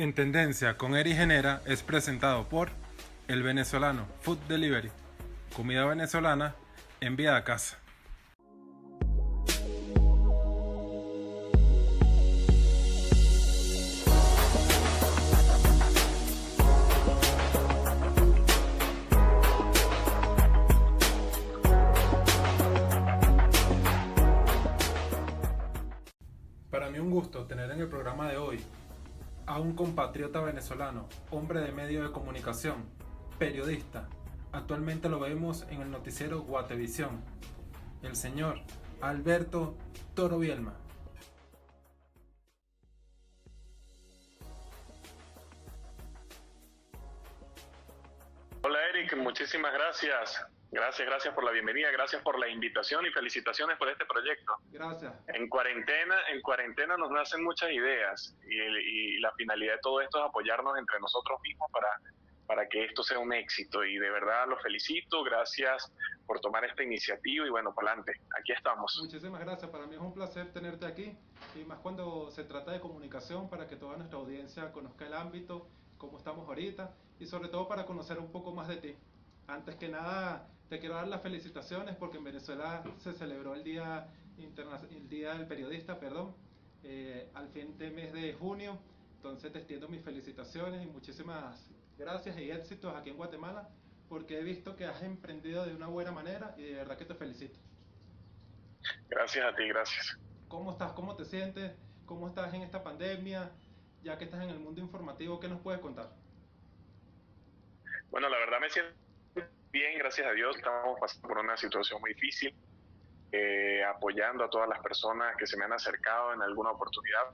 En Tendencia con Eri Genera es presentado por El Venezolano Food Delivery, comida venezolana enviada a casa. Para mí un gusto tener en el programa de hoy a un compatriota venezolano, hombre de medio de comunicación, periodista. Actualmente lo vemos en el noticiero Guatevisión, el señor Alberto Toro Bielma. Hola Eric, muchísimas gracias. Gracias por la bienvenida, gracias por la invitación y felicitaciones por este proyecto. Gracias. En cuarentena nos nacen muchas ideas y la finalidad de todo esto es apoyarnos entre nosotros mismos para que esto sea un éxito. Y de verdad los felicito, gracias por tomar esta iniciativa y bueno, por adelante, aquí estamos. Muchísimas gracias, para mí es un placer tenerte aquí y más cuando se trata de comunicación para que toda nuestra audiencia conozca el ámbito, cómo estamos ahorita y sobre todo para conocer un poco más de ti. Antes que nada, te quiero dar las felicitaciones porque en Venezuela se celebró el el día del periodista, al fin de mes de junio. Entonces te extiendo mis felicitaciones y muchísimas gracias y éxitos aquí en Guatemala porque he visto que has emprendido de una buena manera y de verdad que te felicito. Gracias a ti, gracias. ¿Cómo estás? ¿Cómo te sientes? ¿Cómo estás en esta pandemia? Ya que estás en el mundo informativo, ¿qué nos puedes contar? Bueno, la verdad me siento bien, gracias a Dios. Estamos pasando por una situación muy difícil, apoyando a todas las personas que se me han acercado en alguna oportunidad.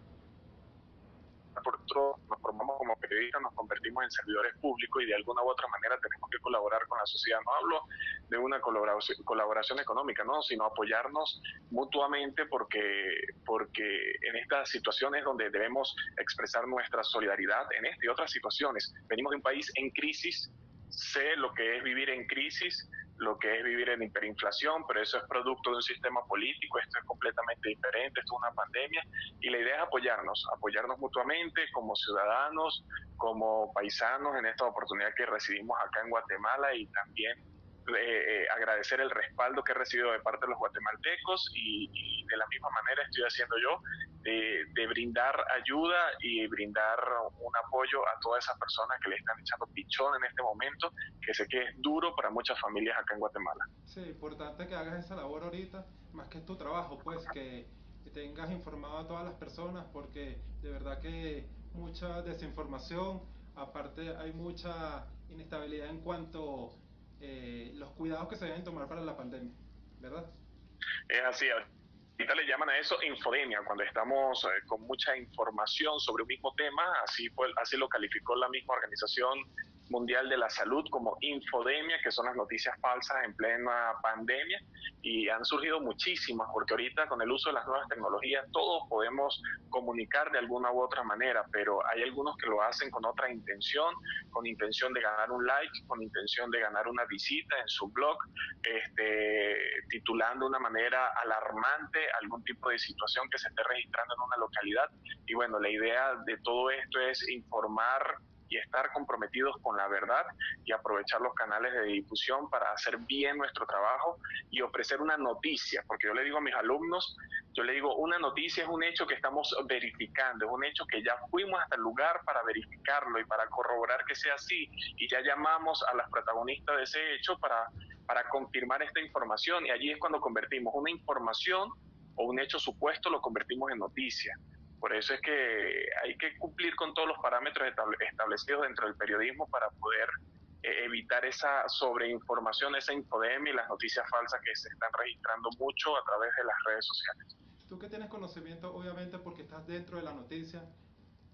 Por otro, nos formamos como periodistas, nos convertimos en servidores públicos y de alguna u otra manera tenemos que colaborar con la sociedad. No hablo de una colaboración económica, no, sino apoyarnos mutuamente porque en estas situaciones donde debemos expresar nuestra solidaridad, en esta y otras situaciones, venimos de un país en crisis, sé lo que es vivir en crisis, lo que es vivir en hiperinflación, pero eso es producto de un sistema político, esto es completamente diferente, esto es una pandemia, y la idea es apoyarnos mutuamente como ciudadanos, como paisanos en esta oportunidad que recibimos acá en Guatemala y también agradecer el respaldo que he recibido de parte de los guatemaltecos y de la misma manera estoy haciendo yo de brindar ayuda y brindar un apoyo a todas esas personas que le están echando pichón en este momento, que sé que es duro para muchas familias acá en Guatemala. Sí, importante que hagas esa labor ahorita, más que es tu trabajo, pues que tengas informado a todas las personas, porque de verdad que mucha desinformación, aparte hay mucha inestabilidad en cuanto los cuidados que se deben tomar para la pandemia, ¿verdad? Es así, ahorita le llaman a eso infodemia, cuando estamos con mucha información sobre un mismo tema, así lo calificó la misma Organización Mundial de la Salud como infodemia, que son las noticias falsas en plena pandemia, y han surgido muchísimas, porque ahorita con el uso de las nuevas tecnologías todos podemos comunicar de alguna u otra manera, pero hay algunos que lo hacen con otra intención, con intención de ganar un like, con intención de ganar una visita en su blog, titulando de una manera alarmante algún tipo de situación que se esté registrando en una localidad. Y bueno, la idea de todo esto es informar y estar comprometidos con la verdad y aprovechar los canales de difusión para hacer bien nuestro trabajo y ofrecer una noticia, porque yo le digo a mis alumnos, una noticia es un hecho que estamos verificando, es un hecho que ya fuimos hasta el lugar para verificarlo y para corroborar que sea así, y ya llamamos a las protagonistas de ese hecho para confirmar esta información, y allí es cuando convertimos una información o un hecho supuesto, lo convertimos en noticia. Por eso es que hay que cumplir con todos los parámetros establecidos dentro del periodismo para poder evitar esa sobreinformación, esa infodemia y las noticias falsas que se están registrando mucho a través de las redes sociales. Tú que tienes conocimiento, obviamente porque estás dentro de la noticia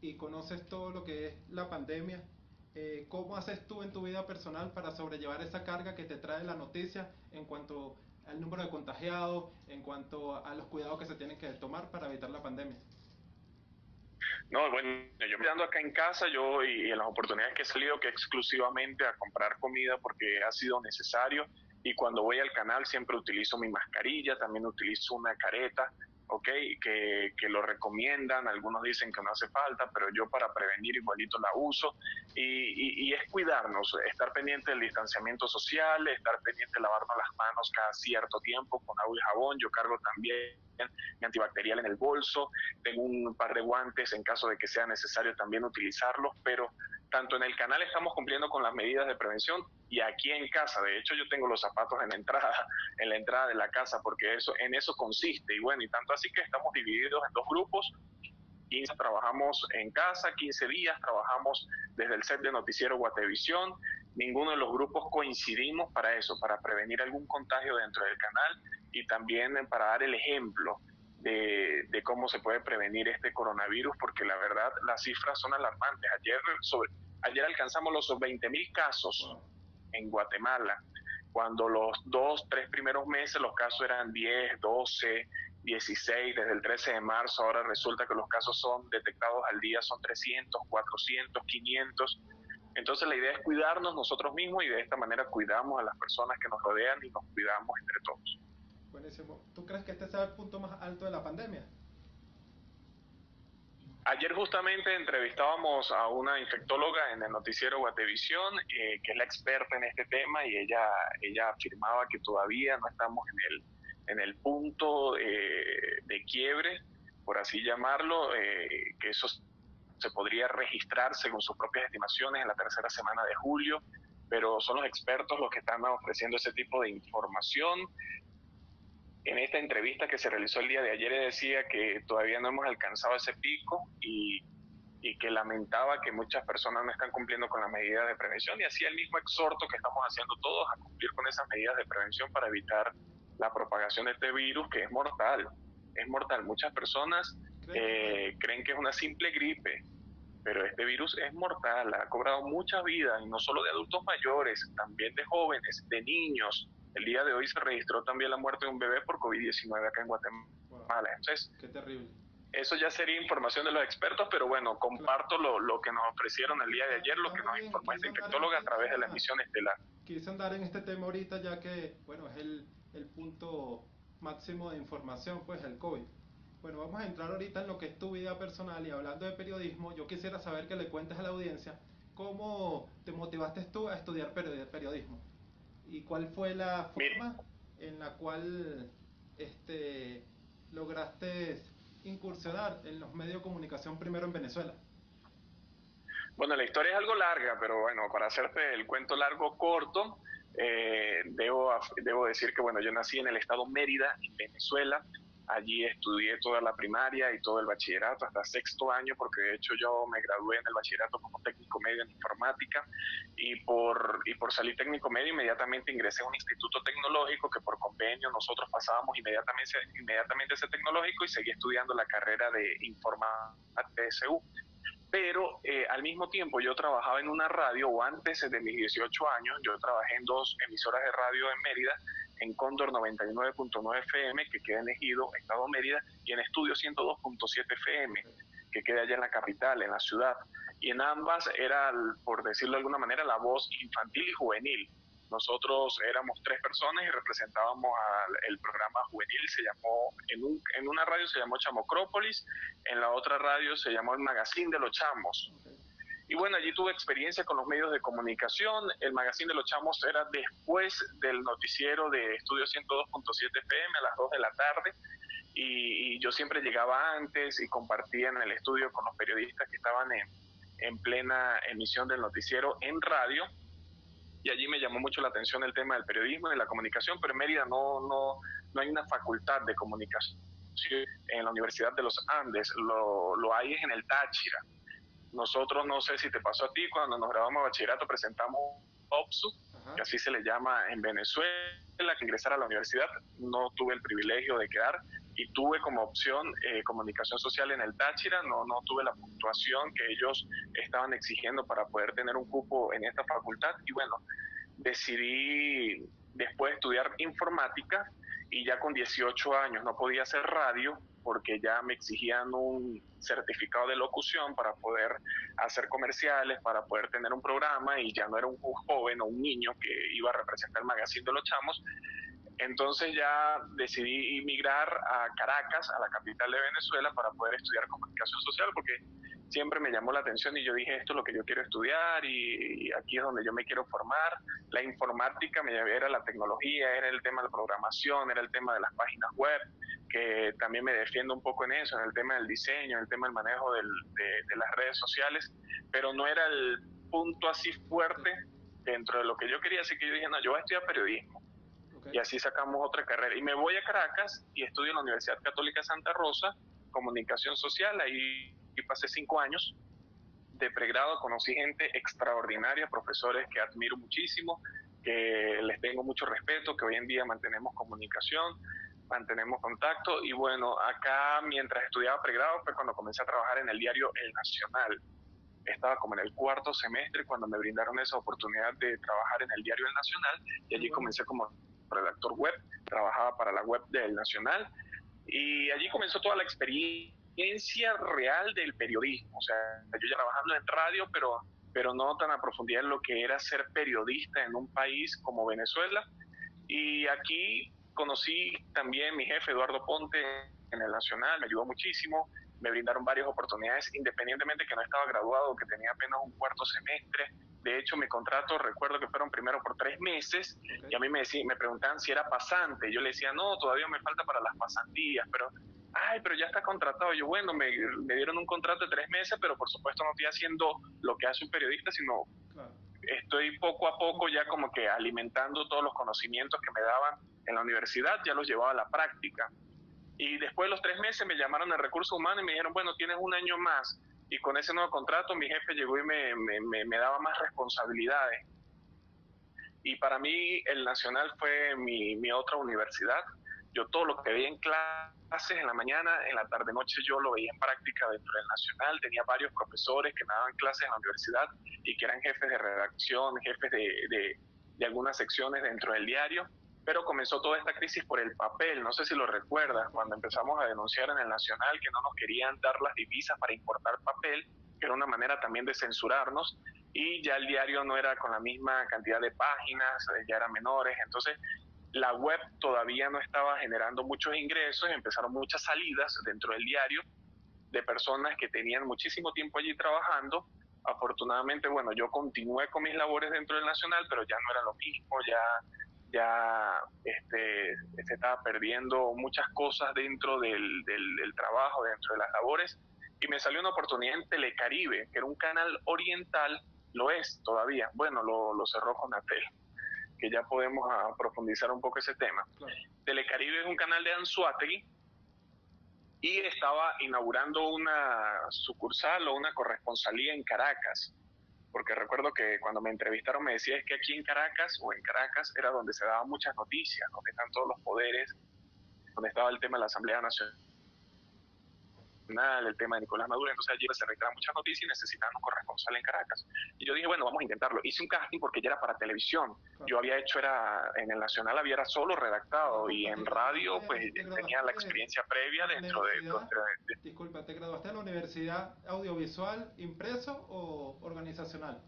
y conoces todo lo que es la pandemia, ¿cómo haces tú en tu vida personal para sobrellevar esa carga que te trae la noticia en cuanto al número de contagiados, en cuanto a los cuidados que se tienen que tomar para evitar la pandemia? No, bueno, yo me ando acá en casa, yo y en las oportunidades que he salido que exclusivamente a comprar comida porque ha sido necesario, y cuando voy al canal siempre utilizo mi mascarilla, también utilizo una careta, ¿ok? Que lo recomiendan, algunos dicen que no hace falta, pero yo para prevenir igualito la uso, y es cuidarnos, estar pendiente del distanciamiento social, estar pendiente de lavarnos las manos cada cierto tiempo con agua y jabón. Yo cargo también mi antibacterial en el bolso, tengo un par de guantes en caso de que sea necesario también utilizarlos, pero tanto en el canal estamos cumpliendo con las medidas de prevención y aquí en casa. De hecho, yo tengo los zapatos en la entrada de la casa, porque en eso consiste. Y bueno, y tanto así que estamos divididos en dos grupos. 15 trabajamos en casa, 15 días trabajamos desde el set de noticiero Guatevisión. Ninguno de los grupos coincidimos para eso, para prevenir algún contagio dentro del canal y también para dar el ejemplo de cómo se puede prevenir este coronavirus, porque la verdad las cifras son alarmantes. Ayer alcanzamos los 20.000 casos en Guatemala, cuando los 2, 3 primeros meses los casos eran 10, 12, 16, desde el 13 de marzo, ahora resulta que los casos son detectados al día, son 300, 400, 500. Entonces la idea es cuidarnos nosotros mismos y de esta manera cuidamos a las personas que nos rodean y nos cuidamos entre todos. Buenísimo. ¿Tú crees que este sea el punto más alto de la pandemia? Ayer justamente entrevistábamos a una infectóloga en el noticiero Guatevisión, que es la experta en este tema, y ella afirmaba que todavía no estamos en el punto de quiebre, por así llamarlo, que eso se podría registrar según sus propias estimaciones en la tercera semana de julio, pero son los expertos los que están ofreciendo ese tipo de información. En esta entrevista que se realizó el día de ayer decía que todavía no hemos alcanzado ese pico y que lamentaba que muchas personas no están cumpliendo con las medidas de prevención, y hacía el mismo exhorto que estamos haciendo todos a cumplir con esas medidas de prevención para evitar la propagación de este virus, que es mortal. Es mortal. Muchas personas creen que es una simple gripe, pero este virus es mortal, ha cobrado muchas vidas, y no solo de adultos mayores, también de jóvenes, de niños. El día de hoy se registró también la muerte de un bebé por COVID-19 acá en Guatemala. Entonces, qué terrible. Eso ya sería información de los expertos, pero bueno, comparto lo que nos ofrecieron el día de ayer, lo que nos informó esta infectóloga a través de la emisión estelar. Quise andar en este tema ahorita, ya que, bueno, es el punto máximo de información, pues el COVID. Bueno, vamos a entrar ahorita en lo que es tu vida personal, y hablando de periodismo, yo quisiera saber que le cuentes a la audiencia cómo te motivaste tú a estudiar periodismo y cuál fue la forma en la cual lograste incursionar en los medios de comunicación primero en Venezuela. Bueno, la historia es algo larga, pero bueno, para hacerte el cuento largo corto, debo decir que bueno, yo nací en el estado Mérida, en Venezuela. Allí estudié toda la primaria y todo el bachillerato hasta sexto año, porque de hecho yo me gradué en el bachillerato como técnico medio en informática, y por salir técnico medio inmediatamente ingresé a un instituto tecnológico que por convenio nosotros pasábamos inmediatamente ese tecnológico, y seguí estudiando la carrera de informática PSU. Pero al mismo tiempo yo trabajaba en una radio, o antes de mis 18 años, yo trabajé en 2 emisoras de radio en Mérida, en Cóndor 99.9 FM, que queda en Ejido, Estado Mérida, y en Estudio 102.7 FM, que queda allá en la capital, en la ciudad. Y en ambas era, por decirlo de alguna manera, la voz infantil y juvenil. Nosotros éramos 3 personas y representábamos el programa juvenil. Se llamó, en una radio se llamó Chamocrópolis, en la otra radio se llamó El Magazine de los Chamos. Y bueno, allí tuve experiencia con los medios de comunicación. El Magazine de los Chamos era después del noticiero de Estudio 102.7 FM a las 2 de la tarde. Y yo siempre llegaba antes y compartía en el estudio con los periodistas que estaban en plena emisión del noticiero en radio. Y allí me llamó mucho la atención el tema del periodismo y de la comunicación, pero en Mérida no hay una facultad de comunicación. En la Universidad de los Andes lo hay en el Táchira. Nosotros, no sé si te pasó a ti, cuando nos grabamos de bachillerato presentamos OPSU, que así se le llama en Venezuela, que ingresar a la universidad. No tuve el privilegio de quedar, y tuve como opción comunicación social en el Táchira. No tuve la puntuación que ellos estaban exigiendo para poder tener un cupo en esta facultad, y bueno, decidí después estudiar informática, y ya con 18 años no podía hacer radio porque ya me exigían un certificado de locución para poder hacer comerciales, para poder tener un programa, y ya no era un joven o un niño que iba a representar el Magazine de los Chamos. Entonces ya decidí emigrar a Caracas, a la capital de Venezuela, para poder estudiar comunicación social, porque siempre me llamó la atención y yo dije, esto es lo que yo quiero estudiar y aquí es donde yo me quiero formar. La informática era la tecnología, era el tema de la programación, era el tema de las páginas web, que también me defiendo un poco en eso, en el tema del diseño, en el tema del manejo de las redes sociales, pero no era el punto así fuerte dentro de lo que yo quería, así que yo dije, no, yo voy a estudiar periodismo. Ok. Y así sacamos otra carrera. Y me voy a Caracas y estudio en la Universidad Católica Santa Rosa, comunicación social, ahí pasé 5 años de pregrado, conocí gente extraordinaria, profesores que admiro muchísimo, que les tengo mucho respeto, que hoy en día mantenemos comunicación, mantenemos contacto. Y bueno, acá mientras estudiaba pregrado fue cuando comencé a trabajar en el diario El Nacional. Estaba como en el cuarto semestre cuando me brindaron esa oportunidad de trabajar en el diario El Nacional, y allí Bueno. comencé como redactor web, trabajaba para la web del Nacional, y allí comenzó toda la experiencia real del periodismo. O sea, yo ya trabajando en radio, pero no tan a profundidad en lo que era ser periodista en un país como Venezuela. Y aquí conocí también mi jefe, Eduardo Ponte, en el Nacional, me ayudó muchísimo, me brindaron varias oportunidades, independientemente que no estaba graduado, que tenía apenas un cuarto semestre. De hecho, mi contrato, recuerdo que fueron primero por 3 meses, Ok. y a mí me preguntaban si era pasante. Yo le decía, no, todavía me falta para las pasantías, pero ya está contratado. Yo, bueno, me dieron un contrato de 3 meses, pero por supuesto no estoy haciendo lo que hace un periodista, sino Claro. estoy poco a poco ya como que alimentando todos los conocimientos que me daban en la universidad, ya los llevaba a la práctica. Y después de los 3 meses me llamaron de recursos humanos y me dijeron, bueno, tienes un año más. Y con ese nuevo contrato mi jefe llegó y me daba más responsabilidades. Y para mí el Nacional fue mi otra universidad. Yo todo lo que veía en clases en la mañana, en la tarde noche, yo lo veía en práctica dentro del Nacional. Tenía varios profesores que me daban clases en la universidad y que eran jefes de redacción, jefes de algunas secciones dentro del diario. Pero comenzó toda esta crisis por el papel. No sé si lo recuerdas, cuando empezamos a denunciar en el Nacional que no nos querían dar las divisas para importar papel, que era una manera también de censurarnos, y ya el diario no era con la misma cantidad de páginas, ya eran menores. Entonces la web todavía no estaba generando muchos ingresos, empezaron muchas salidas dentro del diario de personas que tenían muchísimo tiempo allí trabajando. Afortunadamente, bueno, yo continué con mis labores dentro del Nacional, pero ya no era lo mismo, se estaba perdiendo muchas cosas dentro del trabajo, dentro de las labores, y me salió una oportunidad en Telecaribe, que era un canal oriental, lo es todavía, bueno, lo cerró Conatel, que ya podemos profundizar un poco ese tema. Claro. Telecaribe es un canal de Anzoátegui, y estaba inaugurando una sucursal o una corresponsalía en Caracas, porque recuerdo que cuando me entrevistaron me decía es que aquí en Caracas o en Caracas era donde se daban muchas noticias, donde están todos los poderes, donde estaba el tema de la Asamblea Nacional, el tema de Nicolás Maduro. Entonces allí se reiteraban muchas noticias y necesitaban un corresponsal en Caracas. Y yo dije, bueno, vamos a intentarlo. Hice un casting porque ya era para televisión. Claro. Yo había hecho, en el Nacional era solo redactado, y en radio pues tenía la experiencia previa dentro de. Disculpa, ¿te graduaste en la universidad audiovisual, impreso o organizacional?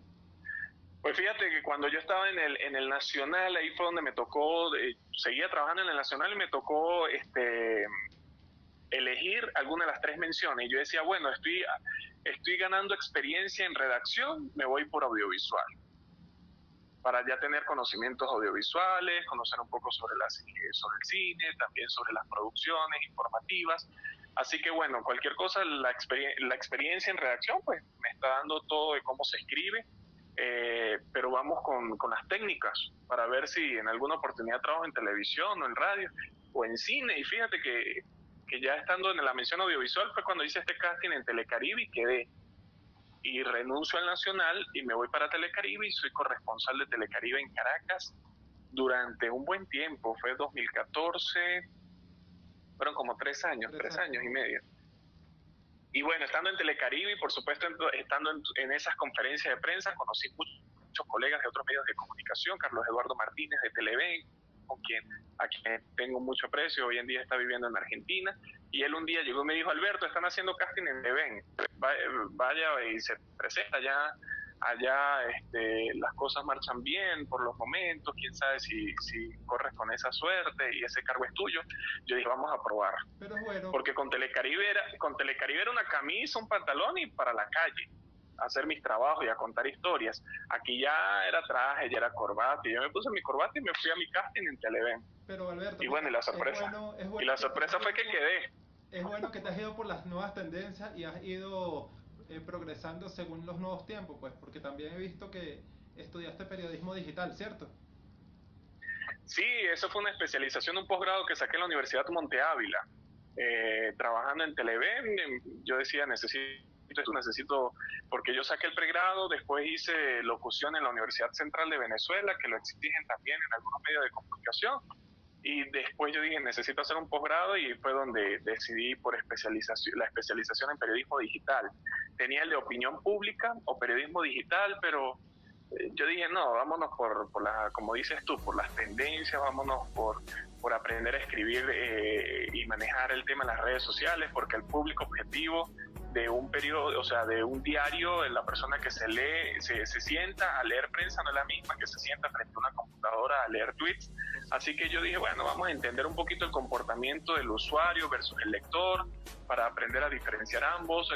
Pues fíjate que cuando yo estaba en el Nacional, ahí fue donde me tocó, seguía trabajando en el Nacional y me tocó elegir alguna de las 3 menciones. Y yo decía, bueno, estoy ganando experiencia en redacción, me voy por audiovisual, para ya tener conocimientos audiovisuales, conocer un poco sobre el cine, también sobre las producciones informativas. Así que bueno, cualquier cosa, la experiencia en redacción pues me está dando todo de cómo se escribe, pero vamos con las técnicas para ver si en alguna oportunidad trabajo en televisión o en radio o en cine. Y fíjate que ya estando en la mención audiovisual fue cuando hice este casting en Telecaribe y quedé. Y renuncio al Nacional y me voy para Telecaribe y soy corresponsal de Telecaribe en Caracas durante un buen tiempo. Fue 2014, fueron como 3 años, 3 años y medio. Y bueno, estando en Telecaribe y por supuesto estando en esas conferencias de prensa, conocí muchos colegas de otros medios de comunicación, Carlos Eduardo Martínez de Televen, a quien tengo mucho aprecio, hoy en día está viviendo en Argentina, y él un día llegó y me dijo, Alberto, están haciendo casting en Televen, vaya y se presenta ya allá las cosas marchan bien por los momentos, quién sabe si corres con esa suerte y ese cargo es tuyo. Yo dije, vamos a probar. Pero es bueno. Porque con Telecaribe era una camisa, un pantalón y para la calle, a hacer mis trabajos y a contar historias. Aquí ya era traje, ya era corbata, y yo me puse mi corbata y me fui a mi casting en Televen. Pero Alberto, y bueno, y la sorpresa, es bueno y la sorpresa fue que quedé. Es bueno que te has ido por las nuevas tendencias y has ido progresando según los nuevos tiempos, pues, porque también he visto que estudiaste periodismo digital, ¿cierto? Sí, eso fue una especialización, un posgrado que saqué en la Universidad Monte Ávila, trabajando en Televen. Yo decía, necesito, porque yo saqué el pregrado, después hice locución en la Universidad Central de Venezuela, que lo exigen también en algunos medios de comunicación, y después yo dije, necesito hacer un posgrado, y fue donde decidí por la especialización en periodismo digital. Tenía el de opinión pública o periodismo digital, pero yo dije, no, vámonos como dices tú, por las tendencias, vámonos por aprender a escribir y manejar el tema en las redes sociales, porque el público objetivo de un periódico, o sea, de un diario, la persona que se lee, se sienta a leer prensa no es la misma que se sienta frente a una computadora a leer tweets. Así que yo dije, bueno, vamos a entender un poquito el comportamiento del usuario versus el lector, para aprender a diferenciar ambos,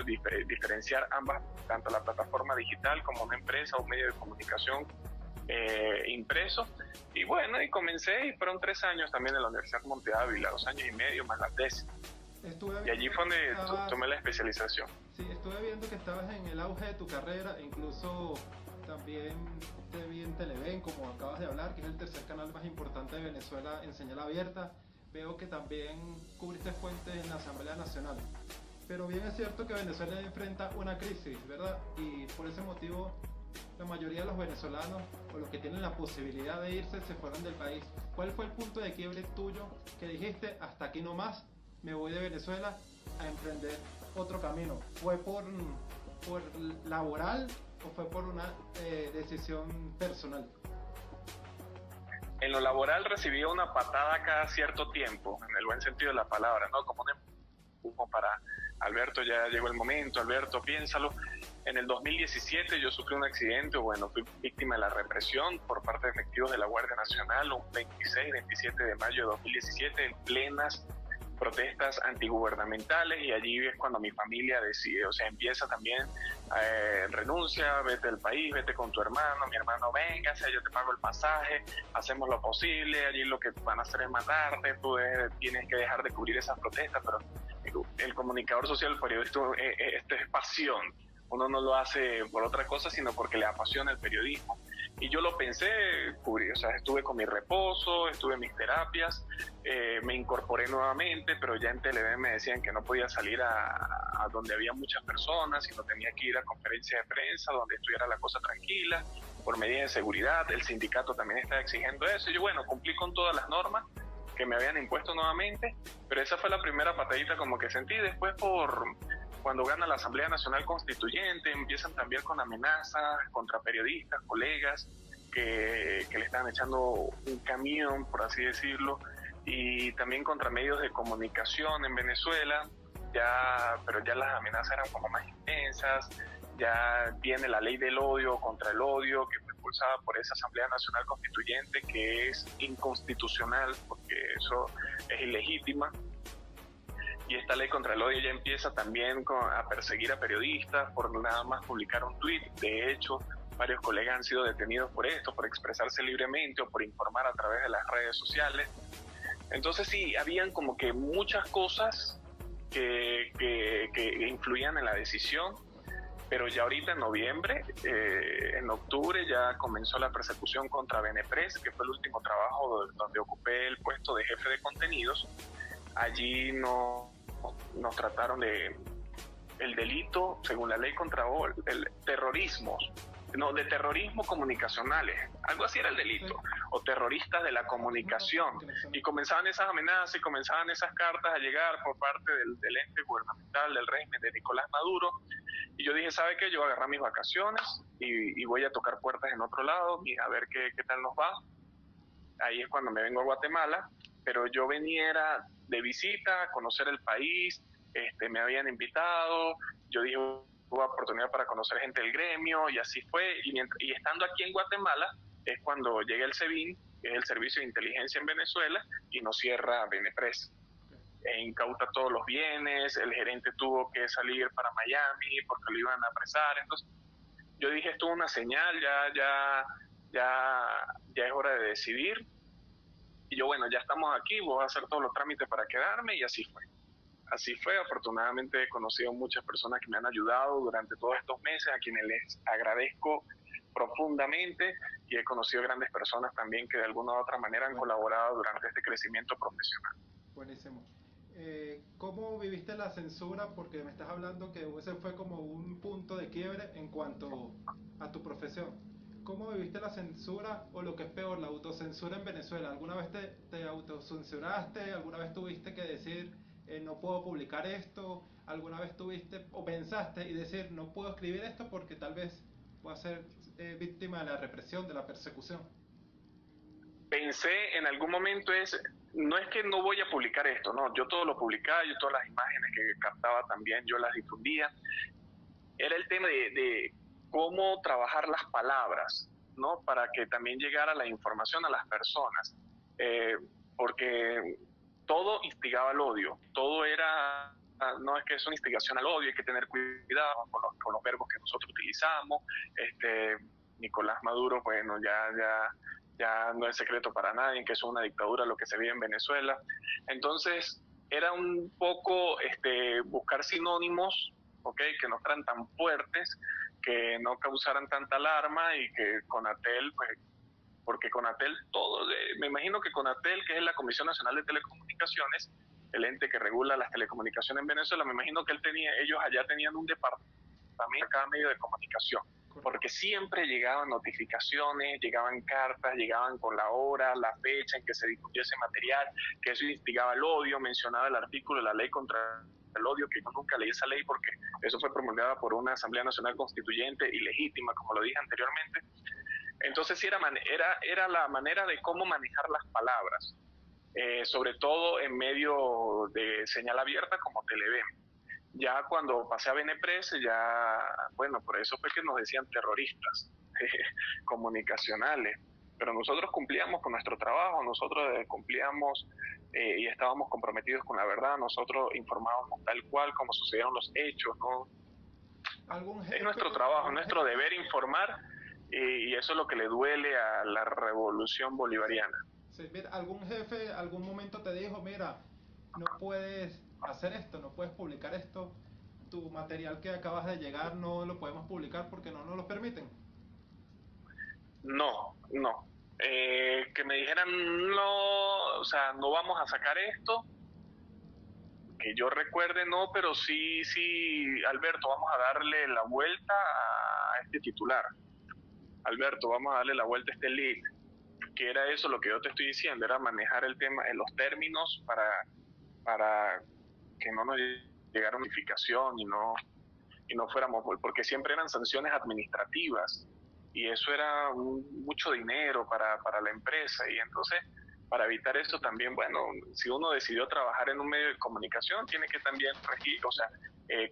diferenciar ambas, tanto la plataforma digital como una empresa o un medio de comunicación impreso. Y bueno, y comencé, y fueron 3 años también en la Universidad Monte Ávila, 2 años y medio más la tesis. Y allí fue donde tomé la especialización. Sí, estuve viendo que estabas en el auge de tu carrera, e incluso también te vi en Televen, como acabas de hablar, que es el tercer canal más importante de Venezuela en señal abierta. Veo que también cubriste fuentes en la Asamblea Nacional. Pero bien es cierto que Venezuela enfrenta una crisis, ¿verdad? Y por ese motivo la mayoría de los venezolanos, o los que tienen la posibilidad de irse, se fueron del país. ¿Cuál fue el punto de quiebre tuyo que dijiste, hasta aquí no más, me voy de Venezuela a emprender otro camino? ¿Fue por laboral o fue por una decisión personal? En lo laboral recibí una patada cada cierto tiempo, en el buen sentido de la palabra, ¿no? Como un empujo para, Alberto, ya llegó el momento, Alberto, piénsalo. En el 2017 yo sufrí un accidente, bueno, fui víctima de la represión por parte de efectivos de la Guardia Nacional, un 26-27 de mayo de 2017, en plenas protestas antigubernamentales, y allí es cuando mi familia decide, o sea, empieza también, renuncia, vete del país, vete con tu hermano, mi hermano, véngase, yo te pago el pasaje, hacemos lo posible, allí lo que van a hacer es matarte, tú tienes que dejar de cubrir esas protestas. Pero el comunicador social, el periodista, esto es pasión, uno no lo hace por otra cosa, sino porque le apasiona el periodismo. Y yo lo pensé cubrir, o sea, estuve con mi reposo, estuve en mis terapias, me incorporé nuevamente, pero ya en Televen me decían que no podía salir a donde había muchas personas, sino tenía que ir a conferencias de prensa donde estuviera la cosa tranquila, por medidas de seguridad. El sindicato también está exigiendo eso, y yo, bueno, cumplí con todas las normas que me habían impuesto nuevamente, pero esa fue la primera patadita como que sentí. Después, cuando gana la Asamblea Nacional Constituyente, empiezan también con amenazas contra periodistas, colegas, que le estaban echando un camión, por así decirlo, y también contra medios de comunicación en Venezuela, pero ya las amenazas eran como más intensas. Ya viene la ley del odio contra el odio, que fue impulsada por esa Asamblea Nacional Constituyente, que es inconstitucional, porque eso es ilegítima. Y esta ley contra el odio ya empieza también a perseguir a periodistas por nada más publicar un tuit. De hecho, varios colegas han sido detenidos por esto, por expresarse libremente o por informar a través de las redes sociales. Entonces sí, habían como que muchas cosas que influían en la decisión, pero ya ahorita en noviembre, en octubre ya comenzó la persecución contra Benepress, que fue el último trabajo donde ocupé el puesto de jefe de contenidos. Allí nos trataron de el delito, según la ley contra el terrorismo, de terrorismo comunicacionales, algo así era el delito, o terroristas de la comunicación. Y comenzaban esas amenazas y comenzaban esas cartas a llegar por parte del ente gubernamental del régimen de Nicolás Maduro. Y yo dije, ¿sabe qué? Yo voy a agarrar mis vacaciones y voy a tocar puertas en otro lado y a ver qué tal nos va. Ahí es cuando me vengo a Guatemala, pero yo venía de visita a conocer el país, me habían invitado. Yo dije, tuve oportunidad para conocer gente del gremio y así fue. Y estando aquí en Guatemala es cuando llega el SEBIN, que es el Servicio de Inteligencia en Venezuela, y nos cierra Benepres. Incauta todos los bienes, el gerente tuvo que salir para Miami porque lo iban a apresar. Entonces yo dije, esto es una señal, ya es hora de decidir. Y yo, bueno, ya estamos aquí, voy a hacer todos los trámites para quedarme, y así fue. Así fue. Afortunadamente he conocido muchas personas que me han ayudado durante todos estos meses, a quienes les agradezco profundamente, y he conocido grandes personas también que de alguna u otra manera han colaborado durante este crecimiento profesional. Buenísimo. ¿Cómo viviste la censura? Porque me estás hablando que ese fue como un punto de quiebre en cuanto a tu profesión. ¿Cómo viviste la censura, o lo que es peor, la autocensura en Venezuela? ¿Alguna vez te autocensuraste? ¿Alguna vez tuviste que decir, no puedo publicar esto? ¿Alguna vez tuviste o pensaste y decir, no puedo escribir esto porque tal vez voy a ser víctima de la represión, de la persecución? Pensé en algún momento no es que no voy a publicar esto, no, yo todo lo publicaba, yo todas las imágenes que captaba también, yo las difundía. Era el tema de cómo trabajar las palabras, ¿no? Para que también llegara la información a las personas. Porque todo instigaba al odio, todo era, no es que es una instigación al odio, hay que tener cuidado con los verbos que nosotros utilizamos. Nicolás Maduro, bueno, ya no es secreto para nadie que es una dictadura lo que se vive en Venezuela. Entonces, era un poco buscar sinónimos, ¿okay? Que no fueran tan fuertes, que no causaran tanta alarma, y que Conatel, pues, porque Conatel, me imagino que Conatel, que es la Comisión Nacional de Telecomunicaciones, el ente que regula las telecomunicaciones en Venezuela, me imagino que ellos allá tenían un departamento a cada medio de comunicación, porque siempre llegaban notificaciones, llegaban cartas, llegaban con la hora, la fecha en que se discutió ese material, que eso instigaba el odio. Mencionaba el artículo de la ley contra el odio, que yo nunca leí esa ley porque eso fue promulgada por una Asamblea Nacional Constituyente ilegítima, como lo dije anteriormente. Entonces sí era la manera de cómo manejar las palabras, sobre todo en medio de señal abierta como Televen. Ya cuando pasé a Benepres, bueno, por eso fue que nos decían terroristas comunicacionales, pero nosotros cumplíamos con nuestro trabajo, nosotros cumplíamos y estábamos comprometidos con la verdad, nosotros informábamos tal cual como sucedieron los hechos, ¿no? Es nuestro trabajo, es nuestro deber informar, y eso es lo que le duele a la revolución bolivariana. Sí, mira, algún jefe algún momento te dijo, mira, no puedes hacer esto, no puedes publicar esto, tu material que acabas de llegar no lo podemos publicar porque no nos lo permiten. No. Que me dijeran, no, o sea, no vamos a sacar esto, que yo recuerde, no, pero sí, Alberto, vamos a darle la vuelta a este titular. Alberto, vamos a darle la vuelta a este lead. Que era eso lo que yo te estoy diciendo, era manejar el tema en los términos para que no nos llegara notificación y no fuéramos, porque siempre eran sanciones administrativas, y eso era mucho dinero para la empresa. Y entonces, para evitar eso también, bueno, si uno decidió trabajar en un medio de comunicación, tiene que también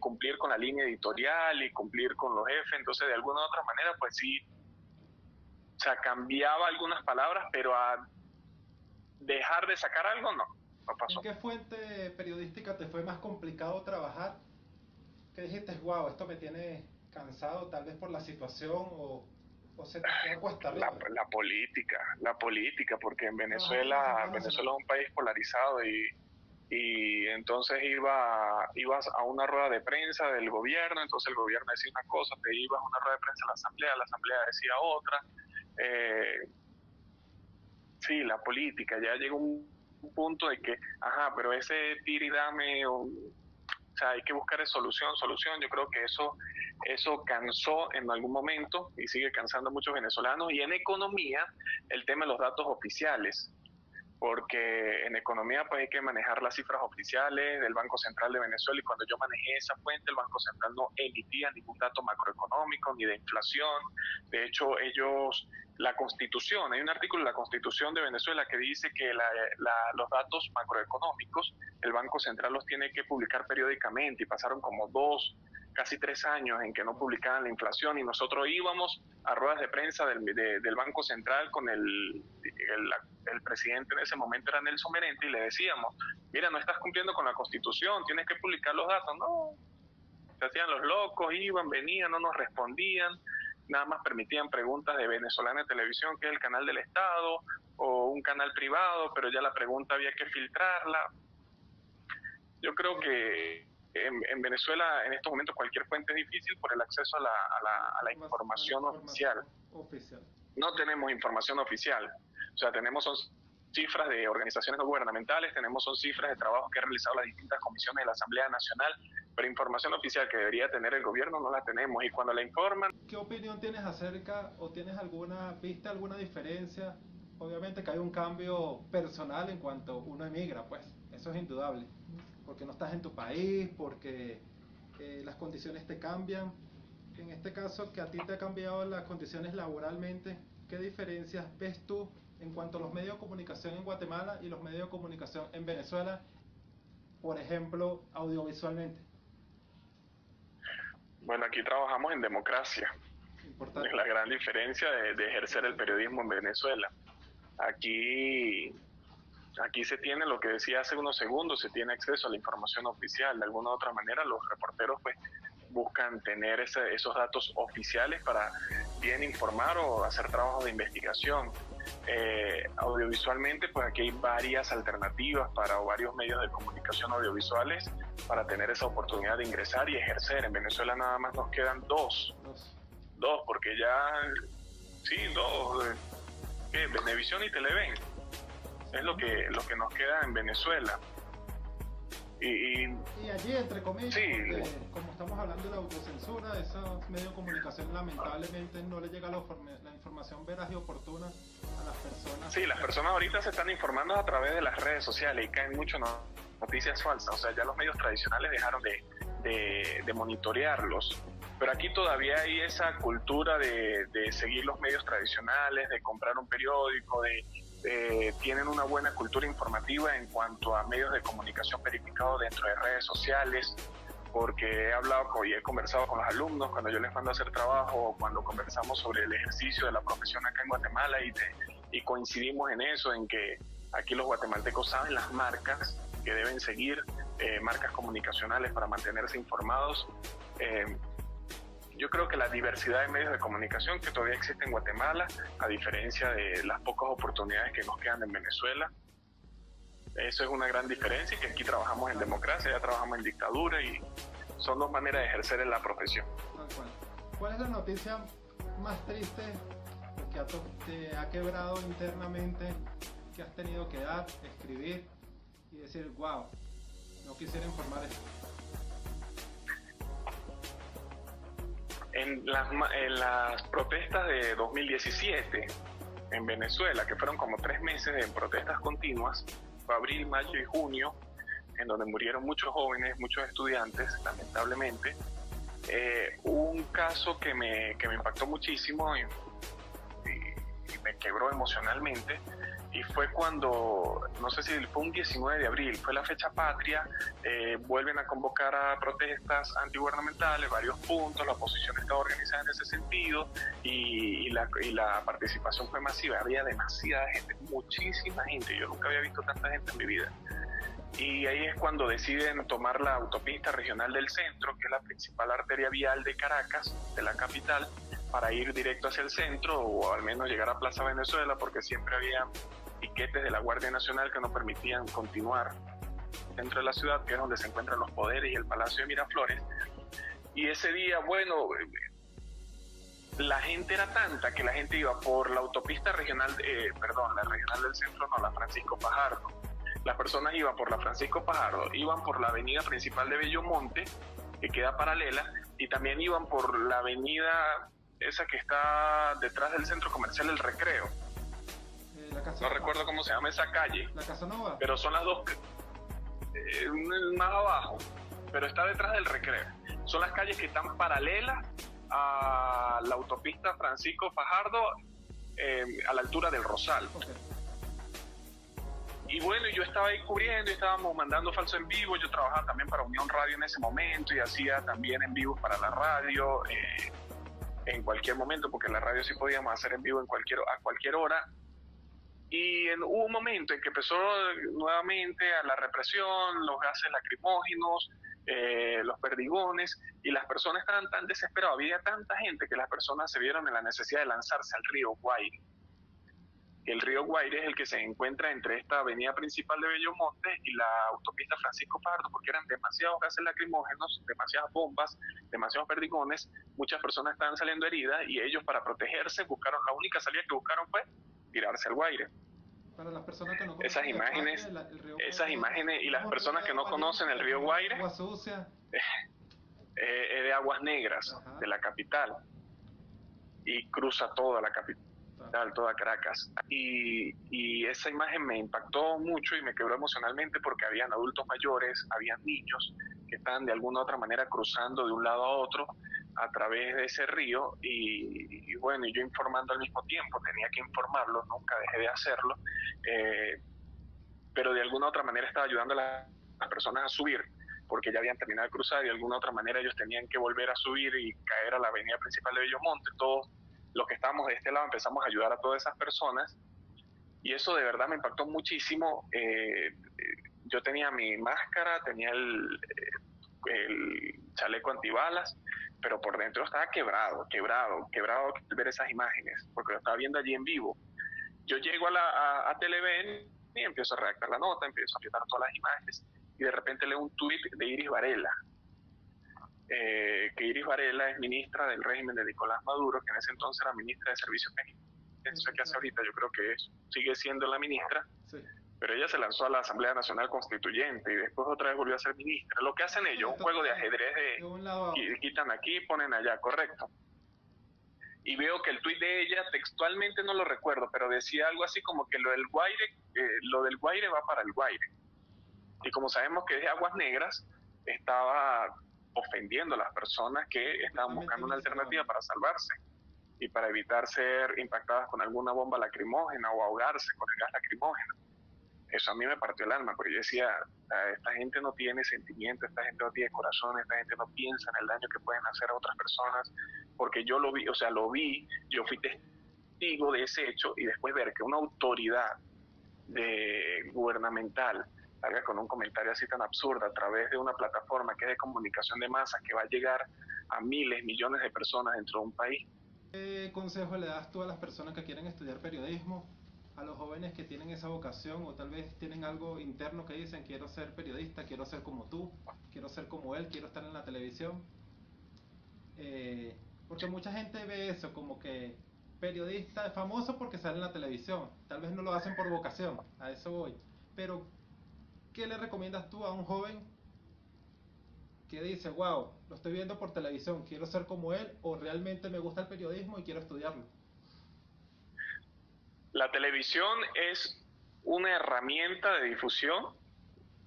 cumplir con la línea editorial y cumplir con los jefes. Entonces, de alguna u otra manera, pues sí, o sea, cambiaba algunas palabras, pero a dejar de sacar algo, no pasó. ¿En qué fuente periodística te fue más complicado trabajar? ¿Qué dijiste, wow, esto me tiene cansado, tal vez por la situación, o se te fue a cuesta arriba? La política, porque en Venezuela es un país polarizado, y entonces ibas a una rueda de prensa del gobierno, entonces el gobierno decía una cosa, te ibas a una rueda de prensa a la asamblea decía otra. Sí, la política, ya llegó un punto de que, pero ese tira y dame, o sea, hay que buscar solución. Yo creo que eso cansó en algún momento y sigue cansando a muchos venezolanos. Y en economía, el tema de los datos oficiales, porque en economía pues hay que manejar las cifras oficiales del Banco Central de Venezuela, y cuando yo manejé esa fuente, el Banco Central no emitía ningún dato macroeconómico ni de inflación. De hecho, la Constitución, hay un artículo de la Constitución de Venezuela que dice que los datos macroeconómicos el Banco Central los tiene que publicar periódicamente, y pasaron como casi 3 años en que no publicaban la inflación, y nosotros íbamos a ruedas de prensa del Banco Central con el presidente en ese momento era Nelson Merente, y le decíamos, mira, no estás cumpliendo con la Constitución, tienes que publicar los datos. No, se hacían los locos, iban, venían, no nos respondían, nada más permitían preguntas de Venezolana de Televisión, que es el canal del Estado, o un canal privado, pero ya la pregunta había que filtrarla. Yo creo que en Venezuela en estos momentos cualquier fuente es difícil por el acceso a la información oficial. No tenemos información oficial, o sea, tenemos son cifras de organizaciones no gubernamentales, son cifras de trabajo que han realizado las distintas comisiones de la Asamblea Nacional, pero información oficial que debería tener el gobierno no la tenemos, y cuando la informan... ¿Qué opinión tienes acerca, o tienes viste alguna diferencia? Obviamente que hay un cambio personal en cuanto uno emigra, pues, eso es indudable, porque no estás en tu país, porque las condiciones te cambian. En este caso, que a ti te ha cambiado las condiciones laboralmente, ¿qué diferencias ves tú en cuanto a los medios de comunicación en Guatemala y los medios de comunicación en Venezuela, por ejemplo, audiovisualmente? Bueno, aquí trabajamos en democracia. Importante. Es la gran diferencia de ejercer el periodismo en Venezuela. Aquí se tiene, lo que decía hace unos segundos, se tiene acceso a la información oficial. De alguna u otra manera, los reporteros pues buscan tener esos datos oficiales para bien informar o hacer trabajos de investigación. Audiovisualmente, pues aquí hay varias alternativas o varios medios de comunicación audiovisuales para tener esa oportunidad de ingresar y ejercer. En Venezuela nada más nos quedan dos, porque ya, sí, dos, Venevisión y Televen, es lo que nos queda en Venezuela. Y allí, entre comillas, sí, como estamos hablando de la autocensura, esos medios de comunicación lamentablemente no le llega la información veraz y oportuna a las personas. Sí, las personas ahorita se están informando a través de las redes sociales y caen mucho noticias falsas. O sea, ya los medios tradicionales dejaron de monitorearlos. Pero aquí todavía hay esa cultura de seguir los medios tradicionales, de comprar un periódico, tienen una buena cultura informativa en cuanto a medios de comunicación verificados dentro de redes sociales, porque he hablado y he conversado con los alumnos cuando yo les mando a hacer trabajo, o cuando conversamos sobre el ejercicio de la profesión acá en Guatemala, y coincidimos en eso, en que aquí los guatemaltecos saben las marcas que deben seguir, marcas comunicacionales para mantenerse informados. Yo creo que la diversidad de medios de comunicación que todavía existe en Guatemala, a diferencia de las pocas oportunidades que nos quedan en Venezuela, eso es una gran diferencia, y que aquí trabajamos en democracia, ya trabajamos en dictadura, y son dos maneras de ejercer en la profesión. ¿Cuál es la noticia más triste que te ha quebrado internamente, que has tenido que dar, escribir y decir, wow, no quisiera informar esto? En las protestas de 2017 en Venezuela, que fueron como 3 meses de protestas continuas, fue abril, mayo y junio, en donde murieron muchos jóvenes, muchos estudiantes, lamentablemente. Un caso que me impactó muchísimo y me quebró emocionalmente, y fue cuando, no sé si fue un 19 de abril, fue la fecha patria, vuelven a convocar a protestas antigubernamentales, varios puntos, la oposición estaba organizada en ese sentido, y la participación fue masiva, había demasiada gente, muchísima gente, yo nunca había visto tanta gente en mi vida. Y ahí es cuando deciden tomar la autopista regional del centro, que es la principal arteria vial de Caracas, de la capital, para ir directo hacia el centro, o al menos llegar a Plaza Venezuela, porque siempre había piquetes de la Guardia Nacional que no permitían continuar dentro de la ciudad, que es donde se encuentran los poderes y el Palacio de Miraflores. Y ese día, bueno, la gente era tanta que la gente iba por la autopista regional, la regional del centro, no, la Francisco Fajardo. Las personas iban por la Francisco Fajardo, iban por la avenida principal de Bellomonte, que queda paralela, y también iban por la avenida esa que está detrás del centro comercial El Recreo. No recuerdo cómo se llama esa calle. La Casanova. Pero son las dos, más abajo, pero está detrás del Recreo. Son las calles que están paralelas a la autopista Francisco Fajardo, a la altura del Rosal. Okay. Y bueno, yo estaba ahí cubriendo y estábamos mandando falso en vivo. Yo trabajaba también para Unión Radio en ese momento y hacía también en vivo para la radio en cualquier momento, porque en la radio sí podíamos hacer en vivo a cualquier hora. Y hubo un momento en que empezó nuevamente a la represión, los gases lacrimógenos, los perdigones, y las personas estaban tan desesperadas. Había tanta gente que las personas se vieron en la necesidad de lanzarse al río Guaire. El río Guaire es el que se encuentra entre esta avenida principal de Bellomonte y la autopista Francisco Pardo, porque eran demasiados gases lacrimógenos, demasiadas bombas, demasiados perdigones, muchas personas estaban saliendo heridas y ellos, para protegerse, buscaron, la única salida que buscaron fue tirarse al Guaire. Para las personas que no conocen Esas imágenes, el río esas Guaire imágenes y las es un personas que no río conocen el río limpio, Guaire, agua sucia. es de aguas negras. Ajá. De la capital, y cruza toda la capital, toda Caracas, y esa imagen me impactó mucho y me quebró emocionalmente, porque habían adultos mayores, habían niños que estaban de alguna u otra manera cruzando de un lado a otro a través de ese río, y bueno, y yo informando al mismo tiempo, tenía que informarlo, nunca dejé de hacerlo, pero de alguna u otra manera estaba ayudando a las personas a subir, porque ya habían terminado de cruzar y de alguna u otra manera ellos tenían que volver a subir y caer a la avenida principal de Bellomonte. Todos los que estábamos de este lado empezamos a ayudar a todas esas personas, y eso de verdad me impactó muchísimo. Yo tenía mi máscara, tenía el chaleco antibalas, pero por dentro estaba quebrado al ver esas imágenes, porque lo estaba viendo allí en vivo. Yo llego a Televen y empiezo a redactar la nota, empiezo a quitar todas las imágenes, y de repente leo un tuit de Iris Varela, que Iris Varela es ministra del régimen de Nicolás Maduro, que en ese entonces era ministra de Servicios Penitenciarios. No sé qué hace ahorita, yo creo que sigue siendo la ministra, sí. Pero ella se lanzó a la Asamblea Nacional Constituyente y después otra vez volvió a ser ministra. Lo que hacen ellos, un juego de ajedrez de quitan aquí, ponen allá, correcto. Y veo que el tuit de ella, textualmente no lo recuerdo, pero decía algo así como que lo del Guaire va para el Guaire. Y como sabemos que es de aguas negras, estaba ofendiendo a las personas que estaban buscando una alternativa para salvarse y para evitar ser impactadas con alguna bomba lacrimógena o ahogarse con el gas lacrimógeno. Eso a mí me partió el alma, porque yo decía, esta gente no tiene sentimiento, esta gente no tiene corazón, esta gente no piensa en el daño que pueden hacer a otras personas, porque yo lo vi, yo fui testigo de ese hecho, y después ver que una autoridad gubernamental salga con un comentario así tan absurdo a través de una plataforma que es de comunicación de masas, que va a llegar a miles, millones de personas dentro de un país. ¿Qué consejo le das tú a las personas que quieren estudiar periodismo? A los jóvenes que tienen esa vocación, o tal vez tienen algo interno que dicen: quiero ser periodista, quiero ser como tú, quiero ser como él, quiero estar en la televisión. Porque mucha gente ve eso como que periodista es famoso porque sale en la televisión. Tal vez no lo hacen por vocación, a eso voy. Pero ¿qué le recomiendas tú a un joven que dice: wow, lo estoy viendo por televisión, quiero ser como él, o realmente me gusta el periodismo y quiero estudiarlo? La televisión es una herramienta de difusión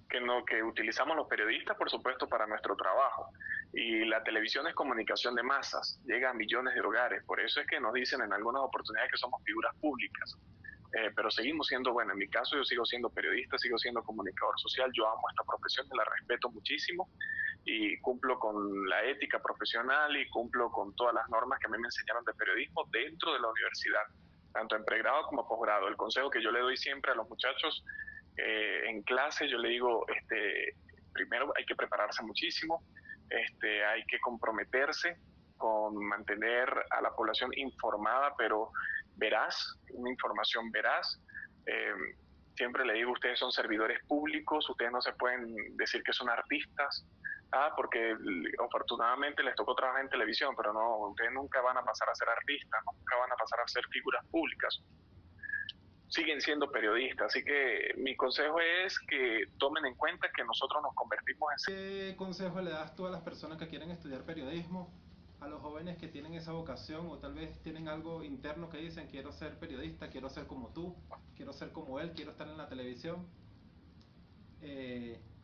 que utilizamos los periodistas, por supuesto, para nuestro trabajo. Y la televisión es comunicación de masas, llega a millones de hogares. Por eso es que nos dicen en algunas oportunidades que somos figuras públicas. Pero seguimos siendo, bueno, en mi caso yo sigo siendo periodista, sigo siendo comunicador social. Yo amo esta profesión, la respeto muchísimo y cumplo con la ética profesional y cumplo con todas las normas que a mí me enseñaron de periodismo dentro de la universidad, tanto en pregrado como posgrado. El consejo que yo le doy siempre a los muchachos en clase, yo le digo, primero hay que prepararse muchísimo, hay que comprometerse con mantener a la población informada, pero veraz, una información veraz. Siempre le digo, ustedes son servidores públicos, ustedes no se pueden decir que son artistas, porque afortunadamente les tocó trabajar en televisión, pero no, ustedes nunca van a pasar a ser artistas, nunca van a pasar a ser figuras públicas. Siguen siendo periodistas, así que mi consejo es que tomen en cuenta que nosotros nos convertimos en... ¿Qué consejo le das tú a las personas que quieren estudiar periodismo? A los jóvenes que tienen esa vocación, o tal vez tienen algo interno que dicen: quiero ser periodista, quiero ser como tú, quiero ser como él, quiero estar en la televisión.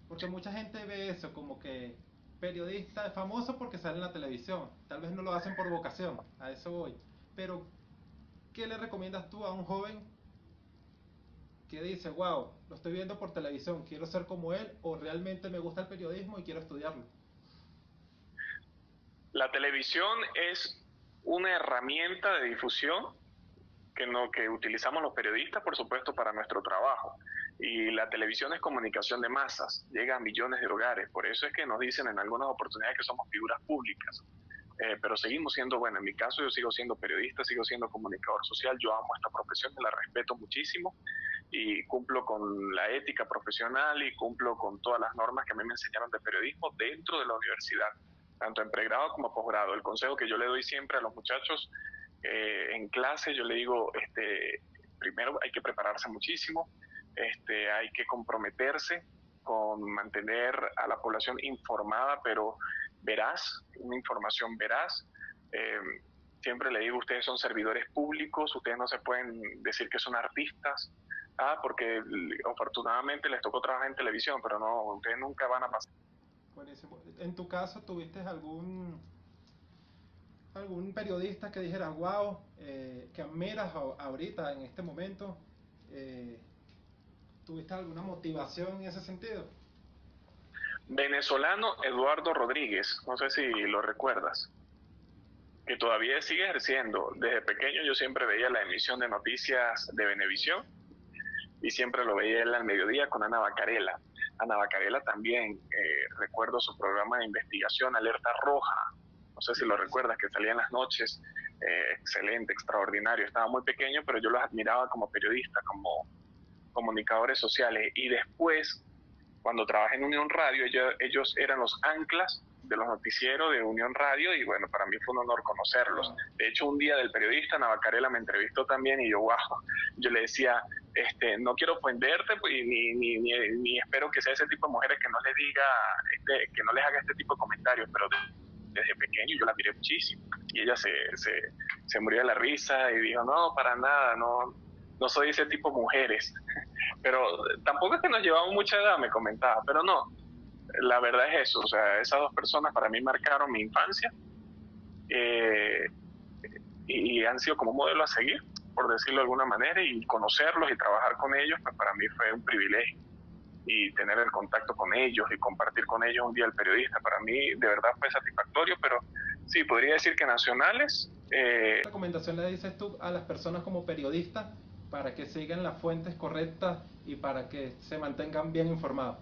Porque mucha gente ve eso como que periodista es famoso porque sale en la televisión. Tal vez no lo hacen por vocación, a eso voy. Pero ¿qué le recomiendas tú a un joven que dice, wow, lo estoy viendo por televisión, quiero ser como él, o realmente me gusta el periodismo y quiero estudiarlo? La televisión es una herramienta de difusión que utilizamos los periodistas, por supuesto, para nuestro trabajo. Y la televisión es comunicación de masas, llega a millones de hogares. Por eso es que nos dicen en algunas oportunidades que somos figuras públicas. Pero seguimos siendo, bueno, en mi caso yo sigo siendo periodista, sigo siendo comunicador social, yo amo esta profesión, la respeto muchísimo y cumplo con la ética profesional y cumplo con todas las normas que a mí me enseñaron de periodismo dentro de la universidad, tanto en pregrado como posgrado. El consejo que yo le doy siempre a los muchachos en clase, yo le digo, primero hay que prepararse muchísimo, hay que comprometerse con mantener a la población informada, pero veraz, una información veraz. Siempre le digo, ustedes son servidores públicos, ustedes no se pueden decir que son artistas, porque afortunadamente les tocó trabajar en televisión, pero no, ustedes nunca van a pasar. Buenísimo. En tu caso, ¿tuviste algún periodista que dijeras, wow, que admiras ahorita, en este momento? ¿Tuviste alguna motivación en ese sentido? Venezolano Eduardo Rodríguez, no sé si lo recuerdas, que todavía sigue ejerciendo. Desde pequeño yo siempre veía la emisión de noticias de Venevisión y siempre lo veía él al mediodía con Ana Bacarela. Ana Bacarela también, recuerdo su programa de investigación, Alerta Roja, no sé si lo recuerdas, que salía en las noches, excelente, extraordinario. Estaba muy pequeño, pero yo los admiraba como periodistas, como comunicadores sociales. Y después, cuando trabajé en Unión Radio, ellos eran los anclas de los noticieros de Unión Radio y bueno, para mí fue un honor conocerlos. De hecho, un día del periodista, Ana Bacarela me entrevistó también y yo, wow, yo le decía, no quiero ofenderte pues, ni espero que sea ese tipo de mujeres que no les diga, que no les haga este tipo de comentarios, pero desde pequeño yo la miré muchísimo y ella se murió de la risa y dijo, no, para nada, no soy ese tipo de mujeres. Pero tampoco es que nos llevamos mucha edad, me comentaba, pero no, la verdad es eso, o sea, esas dos personas para mí marcaron mi infancia y han sido como modelo a seguir, por decirlo de alguna manera, y conocerlos y trabajar con ellos, pues para mí fue un privilegio. Y tener el contacto con ellos y compartir con ellos un día el periodista, para mí de verdad fue satisfactorio, pero sí, podría decir que nacionales. ¿Qué recomendación le dices tú a las personas como periodistas para que sigan las fuentes correctas y para que se mantengan bien informados?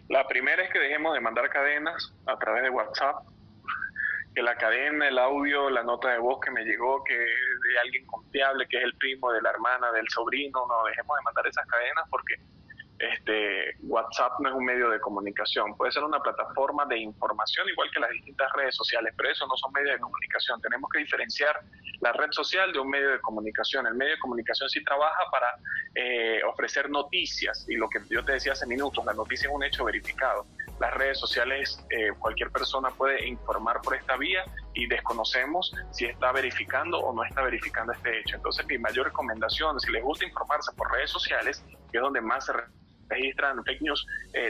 La primera es que dejemos de mandar cadenas a través de WhatsApp, que la cadena, el audio, la nota de voz que me llegó, que es de alguien confiable, que es el primo de la hermana, del sobrino, no dejemos de mandar esas cadenas porque WhatsApp no es un medio de comunicación, puede ser una plataforma de información igual que las distintas redes sociales, pero eso no son medios de comunicación. Tenemos que diferenciar la red social de un medio de comunicación. El medio de comunicación sí trabaja para ofrecer noticias, y lo que yo te decía hace minutos, la noticia es un hecho verificado. Las redes sociales, cualquier persona puede informar por esta vía y desconocemos si está verificando o no está verificando este hecho. Entonces, mi mayor recomendación, si les gusta informarse por redes sociales, que es donde más se registran fake news,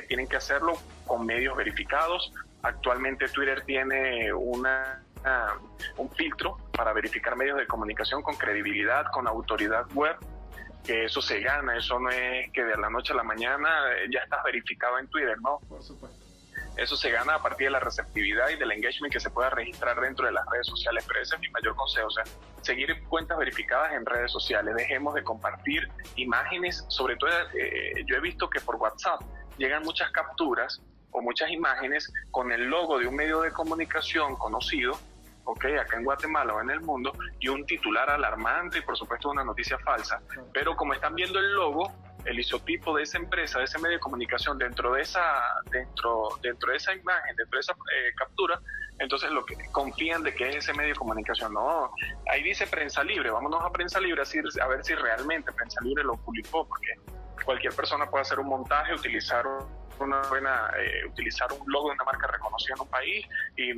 tienen que hacerlo con medios verificados. Actualmente Twitter tiene un filtro para verificar medios de comunicación con credibilidad, con autoridad web, que eso se gana, eso no es que de la noche a la mañana ya estás verificado en Twitter, ¿no? Por supuesto. Eso se gana a partir de la receptividad y del engagement que se pueda registrar dentro de las redes sociales, pero ese es mi mayor consejo, o sea, seguir cuentas verificadas en redes sociales, dejemos de compartir imágenes, sobre todo yo he visto que por WhatsApp llegan muchas capturas o muchas imágenes con el logo de un medio de comunicación conocido, acá en Guatemala o en el mundo, y un titular alarmante y por supuesto una noticia falsa, pero como están viendo el logo, el isotipo de esa empresa, de ese medio de comunicación dentro de esa imagen, dentro de esa captura, entonces lo que confían de que es ese medio de comunicación. No, ahí dice Prensa Libre, vámonos a Prensa Libre a ver si realmente Prensa Libre lo publicó, porque cualquier persona puede hacer un montaje, utilizar un logo de una marca reconocida en un país y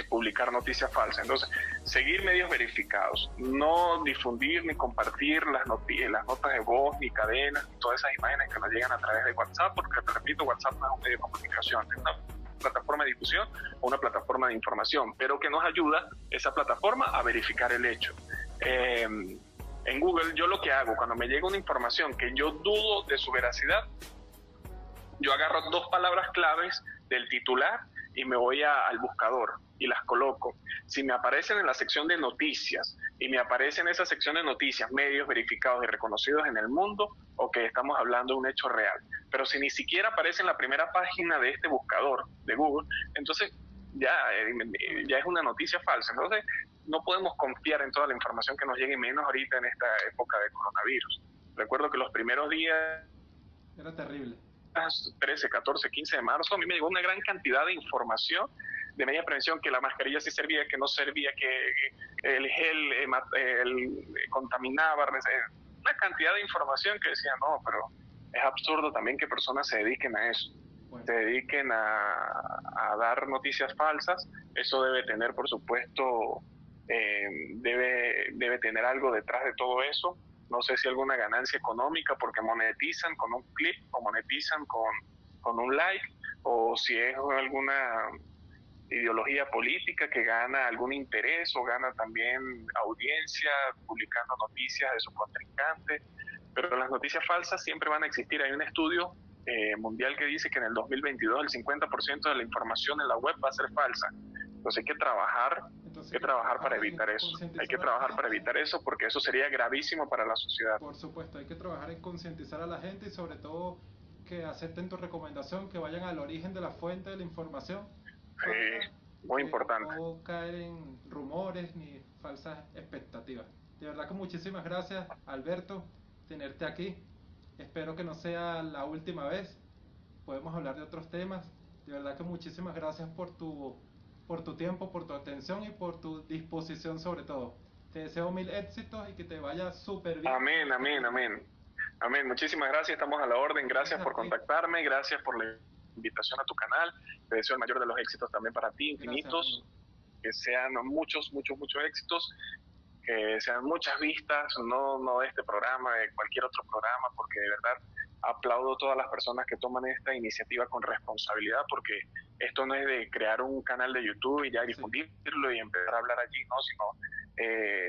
publicar noticias falsas. Entonces, seguir medios verificados, no difundir ni compartir las notas de voz, ni cadenas, ni todas esas imágenes que nos llegan a través de WhatsApp, porque, repito, WhatsApp no es un medio de comunicación, es una plataforma de difusión o una plataforma de información, pero que nos ayuda esa plataforma a verificar el hecho. En Google, yo lo que hago, cuando me llega una información que yo dudo de su veracidad, yo agarro 2 palabras claves del titular y me voy al buscador y las coloco. Si me aparecen en la sección de noticias y me aparecen en esa sección de noticias, medios verificados y reconocidos en el mundo, ok, estamos hablando de un hecho real. Pero si ni siquiera aparece en la primera página de este buscador de Google, entonces ya es una noticia falsa. Entonces no podemos confiar en toda la información que nos llegue, menos ahorita en esta época de coronavirus. Recuerdo que los primeros días Era terrible. 13, 14, 15 de marzo, a mí me llegó una gran cantidad de información de media prevención, que la mascarilla sí servía, que no servía, que el gel contaminaba, una cantidad de información que decía, no, pero es absurdo también que personas se dediquen a eso, se dediquen a dar noticias falsas. Eso debe tener, por supuesto, debe tener algo detrás de todo eso. No sé si alguna ganancia económica porque monetizan con un clip o monetizan con un like, o si es alguna ideología política que gana algún interés o gana también audiencia publicando noticias de su contrincante. Pero las noticias falsas siempre van a existir. Hay un estudio mundial que dice que en el 2022 el 50% de la información en la web va a ser falsa. Entonces hay que trabajar para evitar eso. Hay que trabajar para evitar eso, porque eso sería gravísimo para la sociedad. Por supuesto, hay que trabajar en concientizar a la gente y sobre todo que acepten tu recomendación, que vayan al origen de la fuente de la información. Sí, muy importante. No caer en rumores ni falsas expectativas. De verdad que muchísimas gracias, Alberto, tenerte aquí. Espero que no sea la última vez. Podemos hablar de otros temas. De verdad que muchísimas gracias por tu tiempo, por tu atención y por tu disposición sobre todo. Te deseo 1000 éxitos y que te vaya súper bien. Amén, amén, amén. Amén, muchísimas gracias, estamos a la orden. Gracias por contactarme, gracias por la invitación a tu canal. Te deseo el mayor de los éxitos también para ti, infinitos. Gracias, que sean muchos éxitos, que sean muchas vistas, no de este programa, de cualquier otro programa, porque de verdad aplaudo a todas las personas que toman esta iniciativa con responsabilidad, porque esto no es de crear un canal de YouTube y ya difundirlo y empezar a hablar allí, no, sino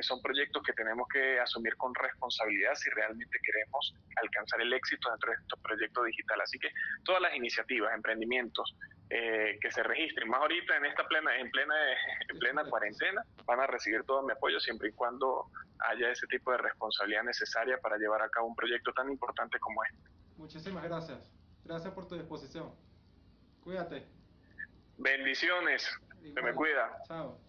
son proyectos que tenemos que asumir con responsabilidad si realmente queremos alcanzar el éxito dentro de estos proyectos digitales. Así que todas las iniciativas, emprendimientos que se registren, más ahorita en plena cuarentena, van a recibir todo mi apoyo siempre y cuando haya ese tipo de responsabilidad necesaria para llevar a cabo un proyecto tan importante como este. Muchísimas gracias. Gracias por tu disposición. Cuídate. Bendiciones. Se me cuida. Chao.